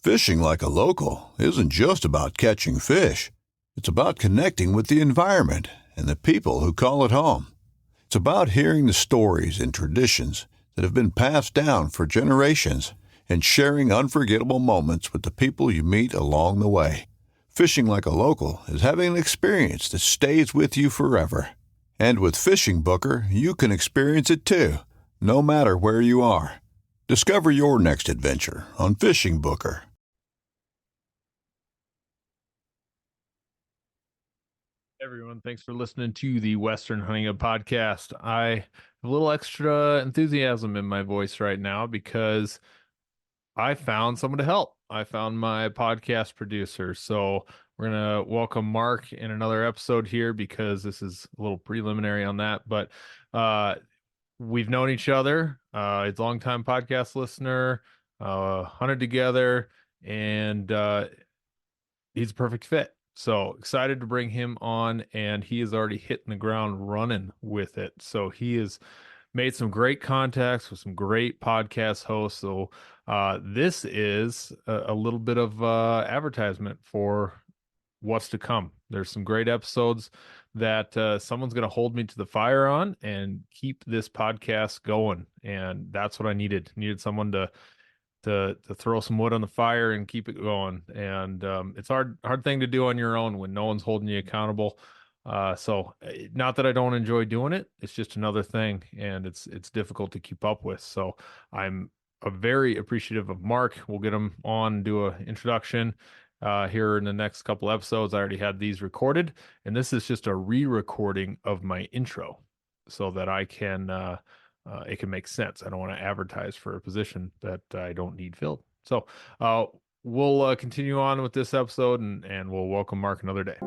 Fishing like a local isn't just about catching fish. It's about connecting with the environment and the people who call it home. It's about hearing the stories and traditions that have been passed down for generations and sharing unforgettable moments with the people you meet along the way. Fishing like a local is having an experience that stays with you forever. And with Fishing Booker, you can experience it too, no matter where you are. Discover your next adventure on Fishing Booker. Everyone, thanks for listening to the Western Hunting Hub podcast. I have a little extra enthusiasm in my voice right now because I found someone to help. I found my podcast producer. So we're going to welcome Mark in another episode here because this is a little preliminary on that. But we've known each other. He's a longtime podcast listener, hunted together, and he's a perfect fit. So excited to bring him on, and he is already hitting the ground running with it. So he has made some great contacts with some great podcast hosts. So this is a little bit of advertisement for what's to come. There's some great episodes that someone's going to hold me to the fire on and keep this podcast going. And that's what I needed. Needed someone to throw some wood on the fire and keep it going. And it's hard thing to do on your own when no one's holding you accountable. So not that I don't enjoy doing it, it's just another thing, and it's difficult to keep up with. So I'm very appreciative of Mark. We'll get him on and do an introduction here in the next couple episodes. I already had these recorded, and this is just a re-recording of my intro so that I can it can make sense. I don't want to advertise for a position that I don't need filled. So we'll continue on with this episode, and we'll welcome Mark another day.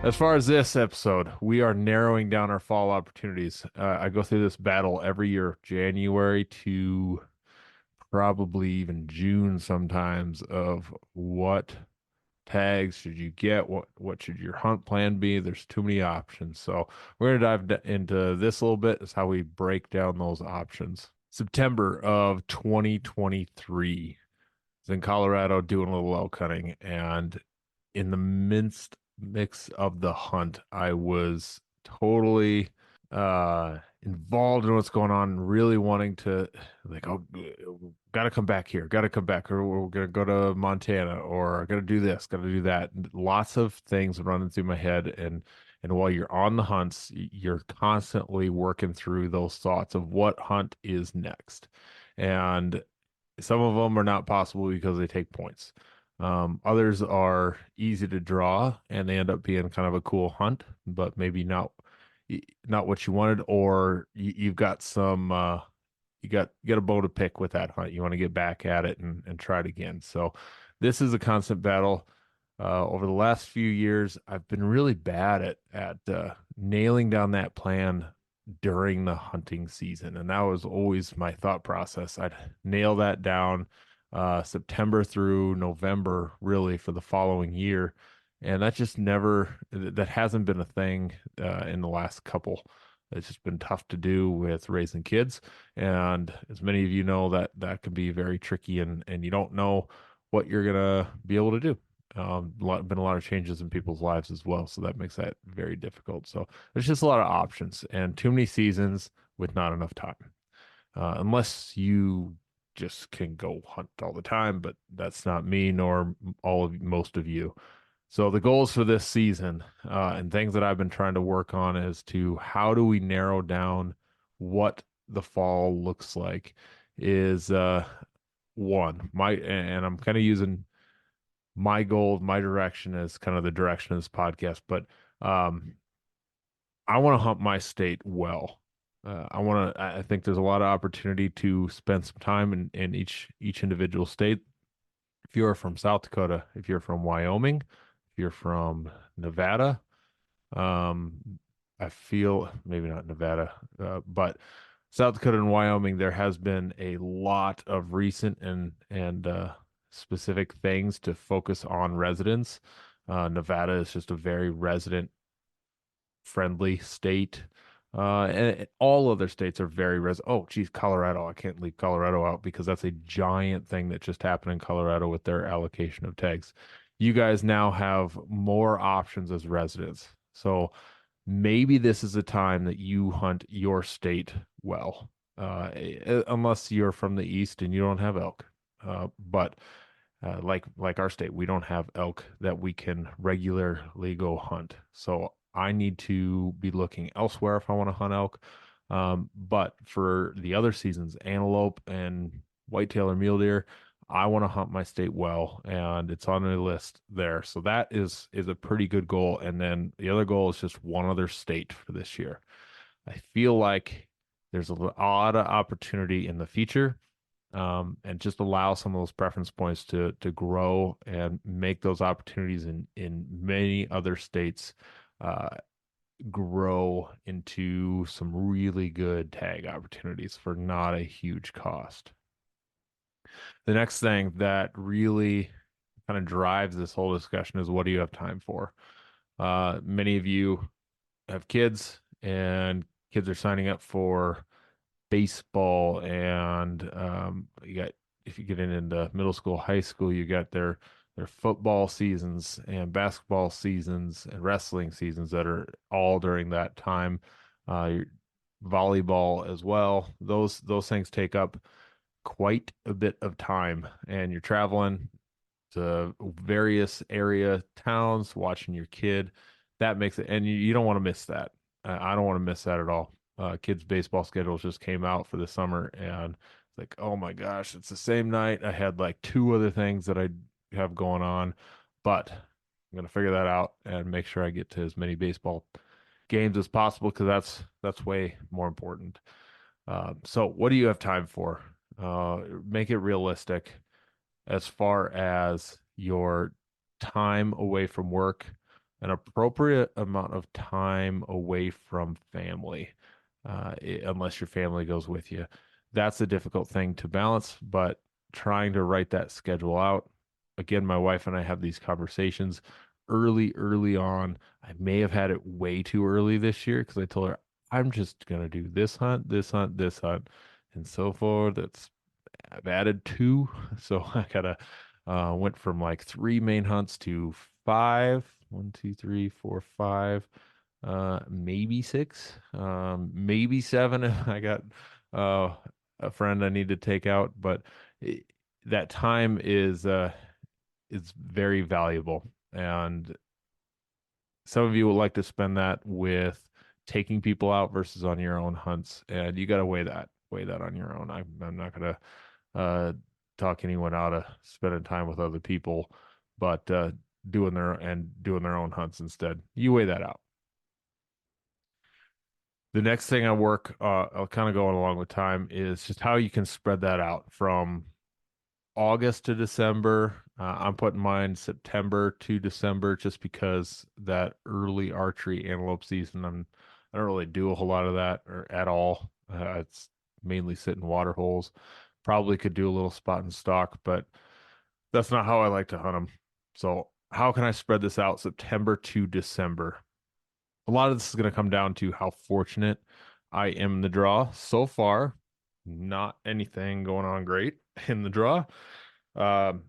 As far as this episode, we are narrowing down our fall opportunities. I go through this battle every year, January to probably even June sometimes, of what tags should you get, what should your hunt plan be. There's too many options, so we're gonna dive into this a little bit. Is how we break down those options. September of 2023, I was in Colorado doing a little elk hunting, and in the mix of the hunt, I was totally involved in what's going on, really wanting to, like, oh, gotta come back here, gotta come back, or we're gonna go to Montana, or gotta do this, gotta do that. And lots of things running through my head, and while you're on the hunts, you're constantly working through those thoughts of what hunt is next. And some of them are not possible because they take points. Others are easy to draw and they end up being kind of a cool hunt, but maybe not what you wanted, or you've got some you got a bow to pick with that hunt. You want to get back at it and try it again. So this is a constant battle. Over the last few years, I've been really bad at nailing down that plan during the hunting season, and that was always my thought process. I'd nail that down September through November, really, for the following year. And that just that hasn't been a thing in the last couple. It's just been tough to do with raising kids. And as many of you know, that can be very tricky, and you don't know what you're going to be able to do. Been a lot of changes in people's lives as well. So that makes that very difficult. So there's just a lot of options and too many seasons with not enough time. Unless you just can go hunt all the time, but that's not me nor most of you. So the goals for this season and things that I've been trying to work on is to how do we narrow down what the fall looks like is one, and I'm kind of using my goal, my direction as kind of the direction of this podcast, but I want to hunt my state well. I think there's a lot of opportunity to spend some time in each individual state. If you're from South Dakota, if you're from Wyoming, if you're from Nevada, I feel maybe not Nevada, but South Dakota and Wyoming, there has been a lot of recent and specific things to focus on residents. Nevada is just a very resident friendly state. And all other states are very oh, geez, Colorado. I can't leave Colorado out because that's a giant thing that just happened in Colorado with their allocation of tags. You guys now have more options as residents. So maybe this is a time that you hunt your state well, unless you're from the east and you don't have elk. But like our state, we don't have elk that we can regularly go hunt. So I need to be looking elsewhere if I want to hunt elk. But for the other seasons, antelope and whitetail or mule deer, I want to hunt my state well, and it's on the list there. So that is a pretty good goal. And then the other goal is just one other state for this year. I feel like there's a lot of opportunity in the future, and just allow some of those preference points to grow and make those opportunities in many other states uh, grow into some really good tag opportunities for not a huge cost. The next thing that really kind of drives this whole discussion is what do you have time for? Many of you have kids, and kids are signing up for baseball, and you got, if you get into middle school, high school, you got their football seasons and basketball seasons and wrestling seasons that are all during that time. Your volleyball as well. Those things take up quite a bit of time, and you're traveling to various area towns, watching your kid. That makes it, and you don't want to miss that. I don't want to miss that at all. Kids' baseball schedules just came out for the summer, and it's like, oh my gosh, it's the same night. I had like two other things that I have going on, but I'm gonna figure that out and make sure I get to as many baseball games as possible because that's way more important. So, what do you have time for? Make it realistic as far as your time away from work, an appropriate amount of time away from family, unless your family goes with you. That's a difficult thing to balance, but trying to write that schedule out. Again, my wife and I have these conversations early on. I may have had it way too early this year because I told her I'm just gonna do this hunt, this hunt, this hunt, and so forth. I've added two, so I gotta went from like three main hunts to five. One, two, three, four, five, maybe six, maybe seven. If I got uh, a friend I need to take out, but it, that time is very valuable, and some of you would like to spend that with taking people out versus on your own hunts, and you got to weigh that on your own. I'm not gonna uh, talk anyone out of spending time with other people, but doing their own hunts instead. You weigh that out. The next thing I'll kind of going along with time is just how you can spread that out from August to December. I'm putting mine September to December just because that early archery antelope season, I don't really do a whole lot of that or at all. It's mainly sit in water holes. Probably could do a little spot and stock, but that's not how I like to hunt them. So how can I spread this out September to December? A lot of this is going to come down to how fortunate I am in the draw. So far, not anything going on great in the draw. Um,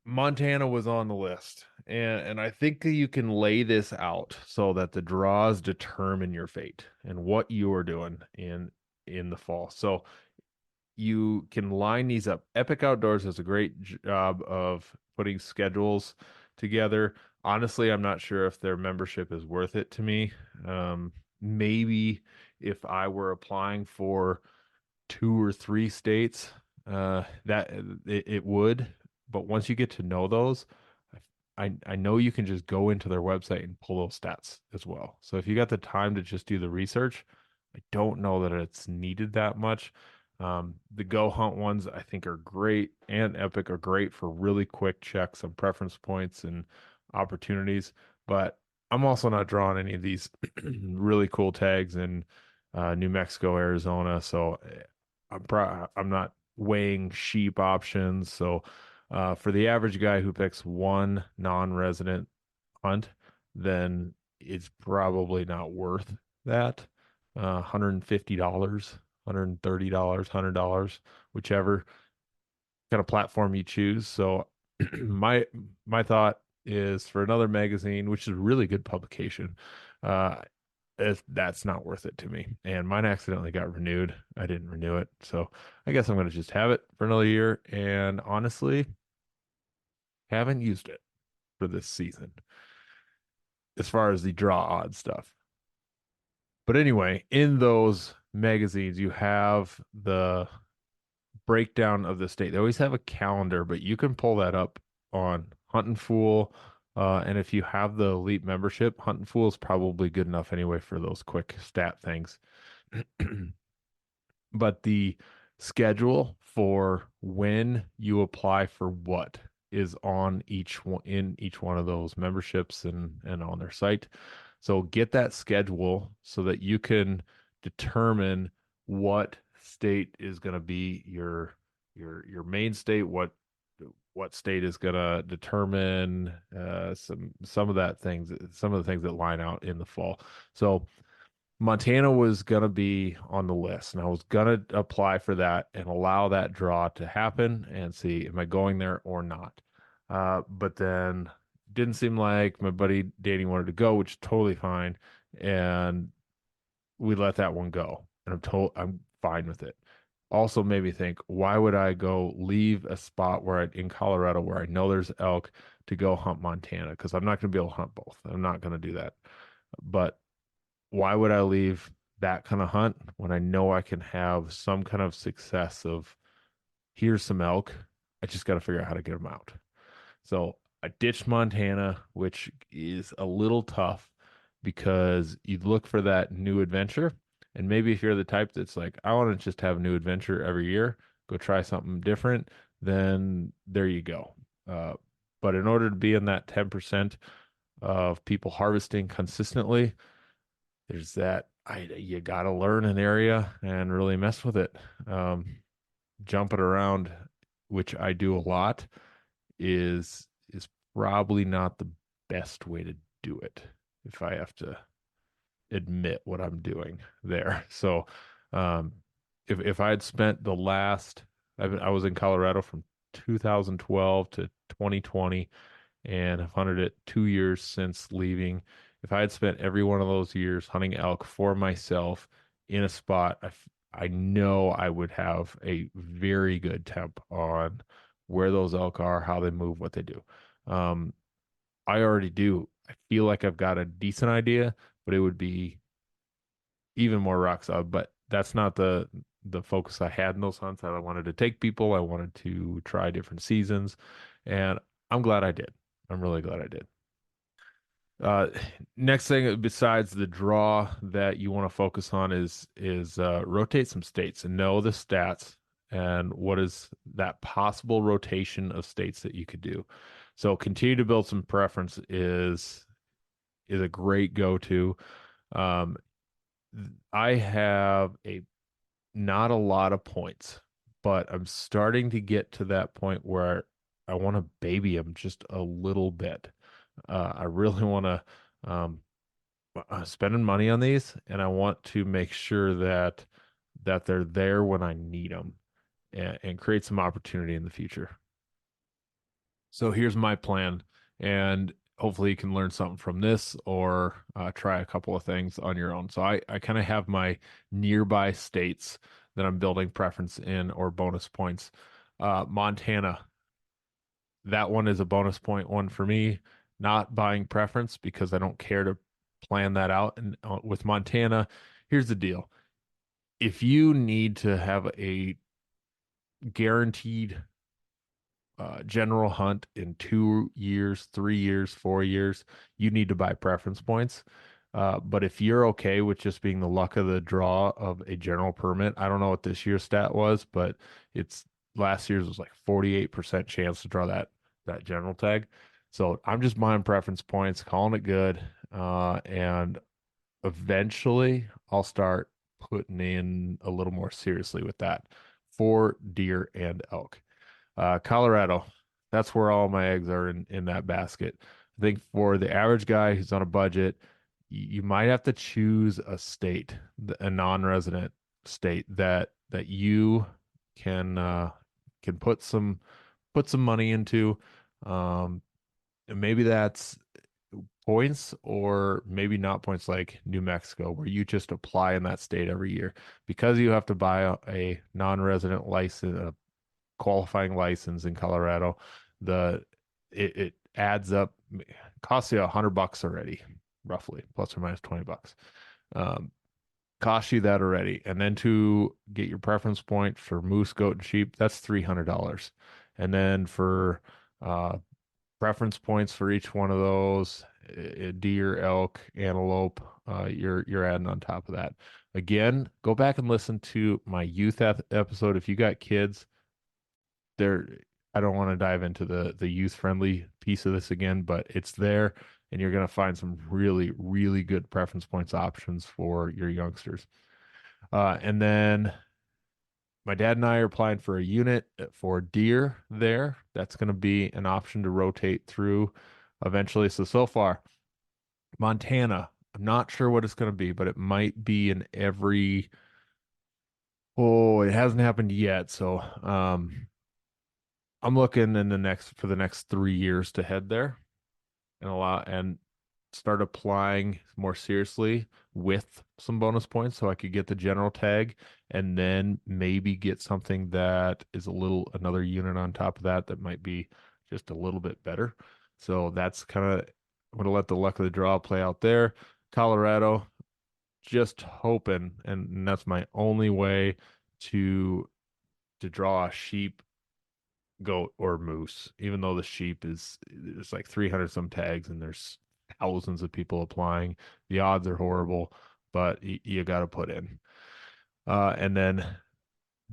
Montana was on the list, and I think that you can lay this out so that the draws determine your fate and what you are doing in the fall. So you can line these up. Epic Outdoors does a great job of putting schedules together. Honestly, I'm not sure if their membership is worth it to me. Maybe if I were applying for two or three states, that it would. But once you get to know those, I know you can just go into their website and pull those stats as well. So if you got the time to just do the research, I don't know that it's needed that much. The Go Hunt ones I think are great, and Epic are great for really quick checks on preference points and opportunities. But I'm also not drawing any of these really cool tags in New Mexico, Arizona. So I'm not weighing sheep options. So for the average guy who picks one non-resident hunt, then it's probably not worth that. $150, $130, $100, whichever kind of platform you choose. So my my thought is for another magazine, which is a really good publication, uh, that's not worth it to me. And mine accidentally got renewed. I didn't renew it, so I guess I'm gonna just have it for another year. And honestly, haven't used it for this season as far as the draw odd stuff. But anyway, in those magazines, you have the breakdown of the state. They always have a calendar, but you can pull that up on Huntin' Fool. And if you have the elite membership, Huntin' Fool is probably good enough anyway for those quick stat things. But the schedule for when you apply for what is on each one in each one of those memberships and on their site. So get that schedule so that you can determine what state is going to be your main state, what state is going to determine some of that things, some of the things that line out in the fall. So Montana was going to be on the list, and I was going to apply for that and allow that draw to happen and see, am I going there or not? But then didn't seem like my buddy Danny wanted to go, which is totally fine. And we let that one go. And I'm fine with it. Also made me think, why would I go leave a spot in Colorado where I know there's elk to go hunt Montana? Because I'm not going to be able to hunt both. I'm not going to do that. But why would I leave that kind of hunt when I know I can have some kind of success of here's some elk. I just got to figure out how to get them out. So I ditched Montana, which is a little tough because you look for that new adventure. And maybe if you're the type that's like, I want to just have a new adventure every year, go try something different, then there you go. But in order to be in that 10% of people harvesting consistently, there's that you got to learn an area and really mess with it. Jumping around, which I do a lot, is probably not the best way to do it if I have to admit what I'm doing there. So, um, if I had spent the last, I was in Colorado from 2012 to 2020, and I've hunted it 2 years since leaving. If I had spent every one of those years hunting elk for myself in a spot, I know I would have a very good temp on where those elk are, how they move, what they do. Um, I already do. I feel like I've got a decent idea, but it would be even more rock solid. But that's not the focus I had in those hunts. I wanted to take people. I wanted to try different seasons, and I'm glad I did. I'm really glad I did. Uh, Next thing besides the draw that you want to focus on is rotate some states and know the stats and what is that possible rotation of states that you could do. So continue to build some preference is a great go-to. Um, I have a not a lot of points, but I'm starting to get to that point where I want to baby them just a little bit. I really want to spending money on these, and I want to make sure that they're there when I need them, and create some opportunity in the future. So here's my plan, and hopefully you can learn something from this or try a couple of things on your own. So I kind of have my nearby states that I'm building preference in or bonus points. Montana, that one is a bonus point one for me. Not buying preference because I don't care to plan that out. And with Montana, here's the deal. If you need to have a guaranteed general hunt in 2 years, 3 years, 4 years, you need to buy preference points. But if you're okay with just being the luck of the draw of a general permit, I don't know what this year's stat was, but it's last year's was like 48% chance to draw that general tag. So I'm just buying preference points, calling it good, and eventually I'll start putting in a little more seriously with that for deer and elk. Colorado, that's where all my eggs are in that basket. I think for the average guy who's on a budget, you might have to choose a state, a non-resident state that you can can put some money into. And maybe that's points or maybe not points like New Mexico, where you just apply in that state every year because you have to buy a non-resident license, a qualifying license in Colorado. The it adds up, costs you $100 already, roughly, plus or minus $20. Um, Costs you that already, and then to get your preference point for moose, goat, and sheep, that's $300, and then for uh, preference points for each one of those, deer, elk, antelope, you're adding on top of that. Again, go back and listen to my youth episode. If you got kids, there, I don't want to dive into the youth friendly piece of this again, but it's there, and you're going to find some really, really good preference points options for your youngsters. And then my dad and I are applying for a unit for deer there. That's going to be an option to rotate through eventually. So far, Montana, I'm not sure what it's going to be, but it might be in every, oh, it hasn't happened yet. So, I'm looking in for the next 3 years to head there and start applying more seriously with some bonus points so I could get the general tag and then maybe get something that is another unit on top of that that might be just a little bit better. So that's kind of, I'm going to let the luck of the draw play out there. Colorado, just hoping, and that's my only way to draw a sheep, goat, or moose, even though the sheep there's like 300 some tags and there's thousands of people applying. The odds are horrible, but you got to put in. And then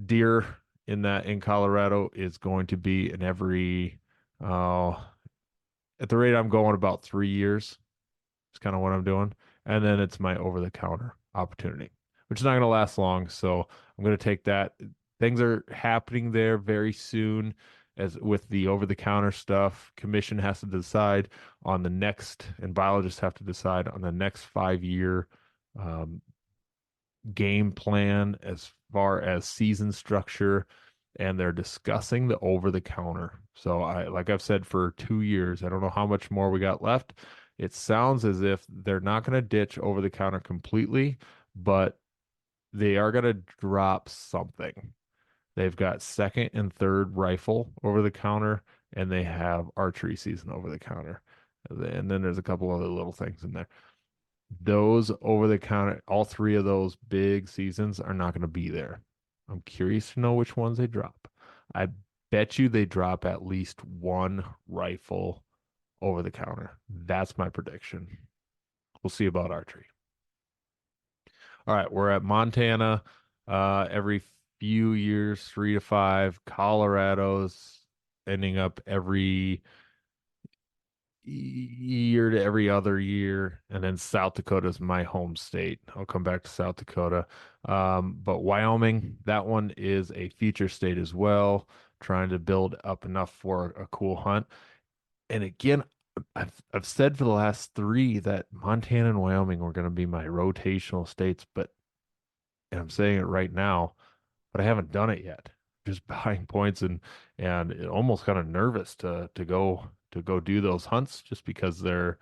deer in Colorado is going to be in every, uh, at the rate I'm going, about 3 years. It's kind of what I'm doing. And then it's my over the counter opportunity, which is not going to last long. So I'm going to take that. Things are happening there very soon as with the over the counter stuff. Commission has to decide on the next, and biologists have to decide on the next 5 year um, game plan as far as season structure. And they're discussing the over the counter. So like I've said for 2 years, I don't know how much more we got left. It sounds as if they're not going to ditch over the counter completely, but they are going to drop something. They've got second and third rifle over the counter, and they have archery season over the counter. And then there's a couple other little things in there. Those over the counter, all three of those big seasons are not going to be there. I'm curious to know which ones they drop. I bet you they drop at least one rifle over the counter. That's my prediction. We'll see about archery. All right, we're at Montana. Every few years, 3 to 5. Colorado's ending up every year to every other year, and then South Dakota is my home state. I'll come back to South Dakota. But Wyoming, that one is a feature state as well, trying to build up enough for a cool hunt. And again, I've said for the last 3 that Montana and Wyoming were going to be my rotational states, and I'm saying it right now, but I haven't done it yet. Just buying points and almost kind of nervous to go do those hunts just because you're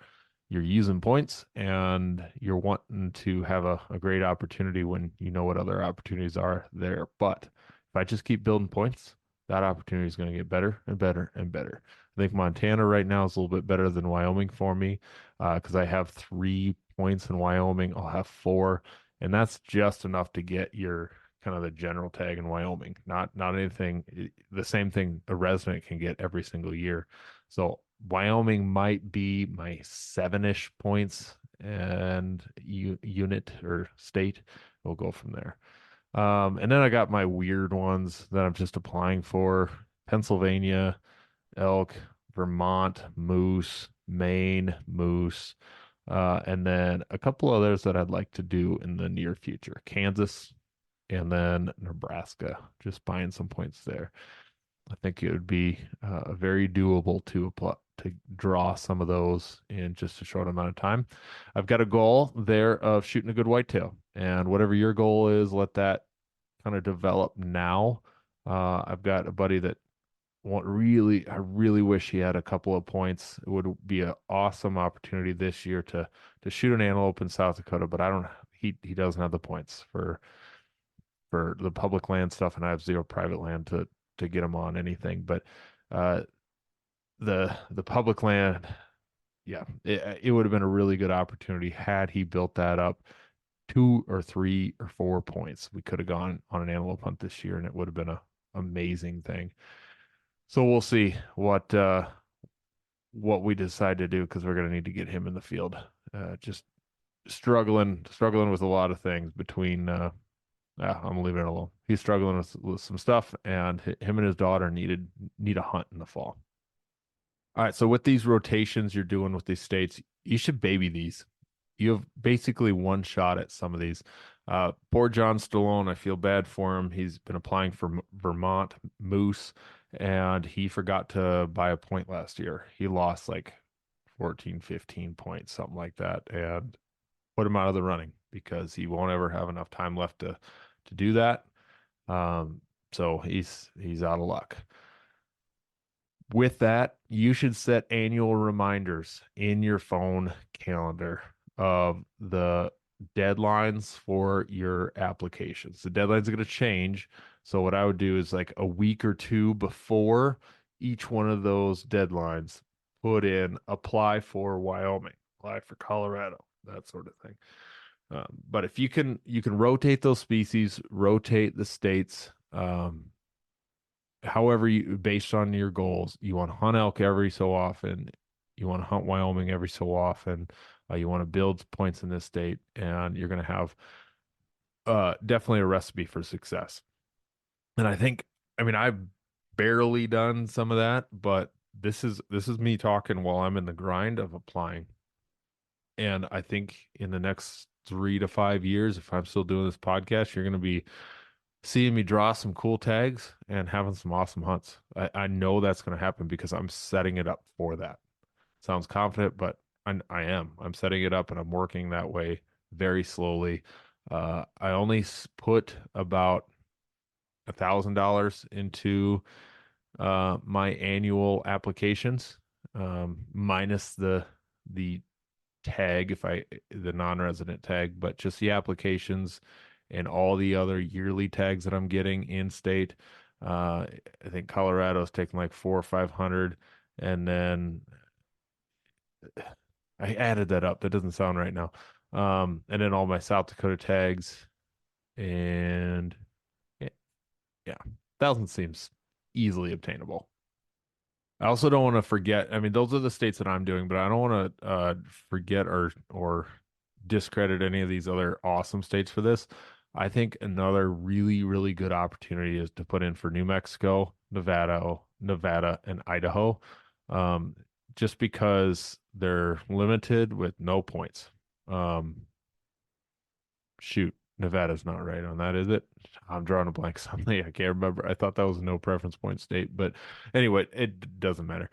using points and you're wanting to have a great opportunity when you know what other opportunities are there. But if I just keep building points, that opportunity is going to get better and better and better. I think Montana right now is a little bit better than Wyoming for me because I have 3 points in Wyoming. I'll have 4, and that's just enough to get your kind of the general tag in Wyoming. Not anything, the same thing a resident can get every single year. So Wyoming might be my 7-ish points and unit or state. We'll go from there. And then I got my weird ones that I'm just applying for: Pennsylvania, elk; Vermont, moose; Maine, moose. And then a couple others that I'd like to do in the near future: Kansas, and then Nebraska, just buying some points there. I think it would be very doable to to draw some of those in just a short amount of time. I've got a goal there of shooting a good whitetail, and whatever your goal is, let that kind of develop now. I've got a buddy that I really wish he had a couple of points. It would be an awesome opportunity this year to shoot an antelope in South Dakota, but I don't. He doesn't have the points for the public land stuff, and I have zero private land to get him on anything. But uh, the public land, yeah, it would have been a really good opportunity had he built that up 2 or 3 or 4 points. We could have gone on an antelope hunt this year, and it would have been a amazing thing. So we'll see what we decide to do because we're going to need to get him in the field. Just struggling with a lot of things between. I'm leaving it alone. He's struggling with some stuff, and him and his daughter need a hunt in the fall. All right, so with these rotations you're doing with these states, you should baby these. You have basically one shot at some of these. Poor John Stallone, I feel bad for him. He's been applying for Vermont Moose, and he forgot to buy a point last year. He lost like 14, 15 points, something like that, and put him out of the running because he won't ever have enough time left to do that. So he's out of luck. With that, you should set annual reminders in your phone calendar of the deadlines for your applications. The deadlines are going to change. So what I would do is like a week or two before each one of those deadlines, put in apply for Wyoming, apply for Colorado, that sort of thing. But if you can rotate those species, rotate the states, however you, based on your goals. You want to hunt elk every so often, you want to hunt Wyoming every so often, you want to build points in this state, and you're going to have definitely a recipe for success. And I mean, I've barely done some of that, but this is me talking while I'm in the grind of applying. And I think in the next 3 to 5 years, if I'm still doing this podcast, you're going to be seeing me draw some cool tags and having some awesome hunts. I know that's going to happen because I'm setting it up for that. Sounds confident, but I am. I'm setting it up and I'm working that way very slowly. I only put about $1,000 into my annual applications, minus the tag, the non-resident tag, but just the applications and all the other yearly tags that I'm getting in state. I think Colorado's taking like 400 or 500, and then I added that up. That doesn't sound right now. And then all my South Dakota tags, and yeah, 1,000 seems easily obtainable. I also don't want to forget. I mean, those are the states that I'm doing, but I don't want to forget or discredit any of these other awesome states for this. I think another really, really good opportunity is to put in for New Mexico, Nevada, and Idaho, just because they're limited with no points. Shoot, Nevada's not right on that, is it? I'm drawing a blank suddenly. I can't remember. I thought that was a no preference point state, but anyway, it doesn't matter.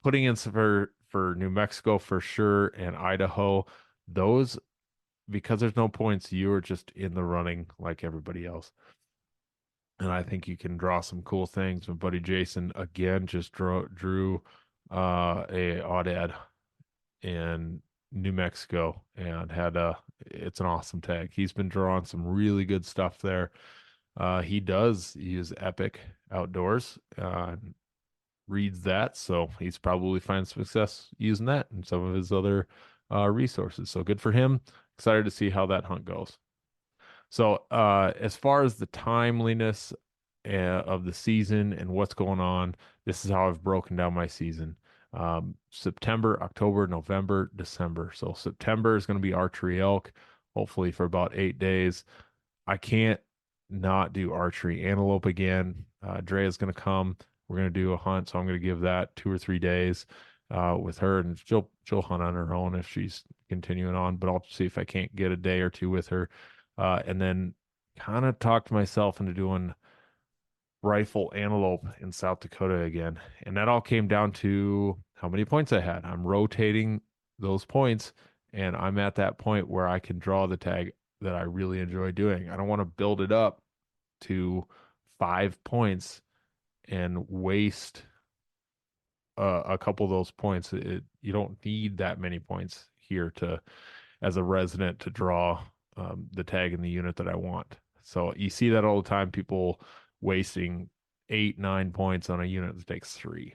Putting in for New Mexico for sure and Idaho, those, because there's no points, you are just in the running like everybody else. And I think you can draw some cool things. My buddy Jason again just drew a aoudad in New Mexico and it's an awesome tag. He's been drawing some really good stuff there. He does use Epic Outdoors, reads that, so he's probably finding success using that and some of his other resources. So good for him. Excited to see how that hunt goes. So as far as the timeliness of the season and what's going on, this is how I've broken down my season. September, October, November, December. So September is going to be archery elk, hopefully for about 8 days. I can't not do archery antelope again. Drea's going to come. We're going to do a hunt, so I'm going to give that 2 or 3 days with her, and she'll hunt on her own if she's continuing on. But I'll see if I can't get a day or two with her, and then kind of talked myself into doing rifle antelope in South Dakota again. And that all came down to how many points I had. I'm rotating those points, and I'm at that point where I can draw the tag that I really enjoy doing. I don't want to build it up to 5 points and waste a couple of those points. You don't need that many points here to, as a resident, to draw the tag in the unit that I want. So you see that all the time, people wasting 8, 9 points on a unit that takes 3.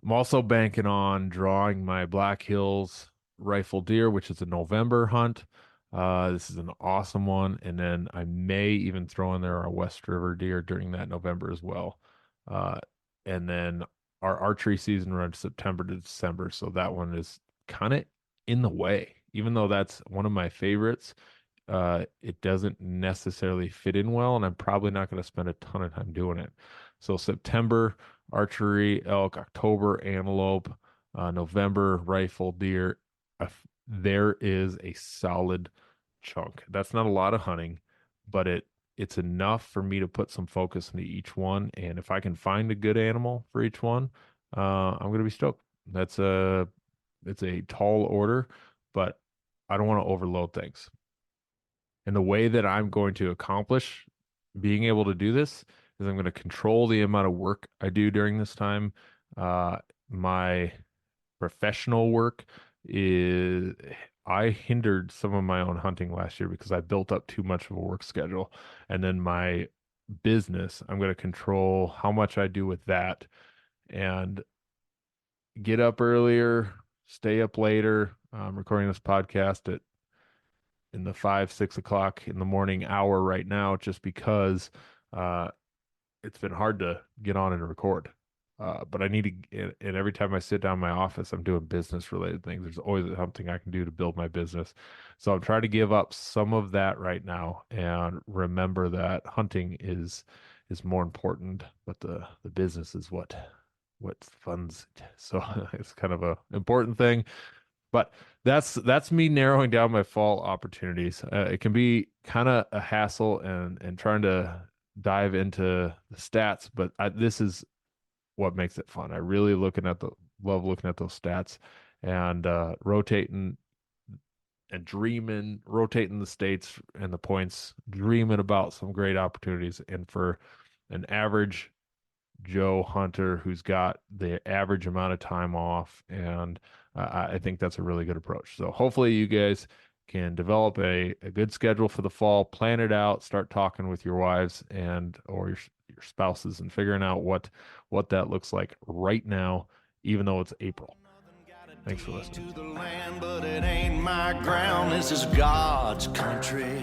I'm also banking on drawing my Black Hills rifle deer, which is a November hunt. This is an awesome one. And then I may even throw in there a West River deer during that November as well. And then our archery season runs September to December. So that one is kind of in the way, even though that's one of my favorites. It doesn't necessarily fit in well, and I'm probably not going to spend a ton of time doing it. So September, archery, elk; October, antelope; November, rifle, deer. There is a solid chunk. That's not a lot of hunting, but it's enough for me to put some focus into each one. And if I can find a good animal for each one, I'm going to be stoked. It's a tall order, but I don't want to overload things. And the way that I'm going to accomplish being able to do this is I'm going to control the amount of work I do during this time. My professional work is, I hindered some of my own hunting last year because I built up too much of a work schedule. And then my business, I'm going to control how much I do with that and get up earlier, stay up later. I'm recording this podcast in the 5, 6 o'clock in the morning hour right now, just because it's been hard to get on and record. But I need to, and every time I sit down in my office, I'm doing business related things. There's always something I can do to build my business. So I'm trying to give up some of that right now and remember that hunting is more important, but the business is what funds it. So it's kind of a important thing. But that's me narrowing down my fall opportunities. It can be kind of a hassle and trying to dive into the stats, but this is what makes it fun. I really love looking at those stats and rotating and dreaming, rotating the states and the points, dreaming about some great opportunities. And for an average Joe hunter who's got the average amount of time off, and I think that's a really good approach. So hopefully you guys can develop a good schedule for the fall, plan it out, start talking with your wives and or your spouses and figuring out what that looks like right now, even though it's April. Thanks for listening. To the land, but it ain't my ground. This is God's country.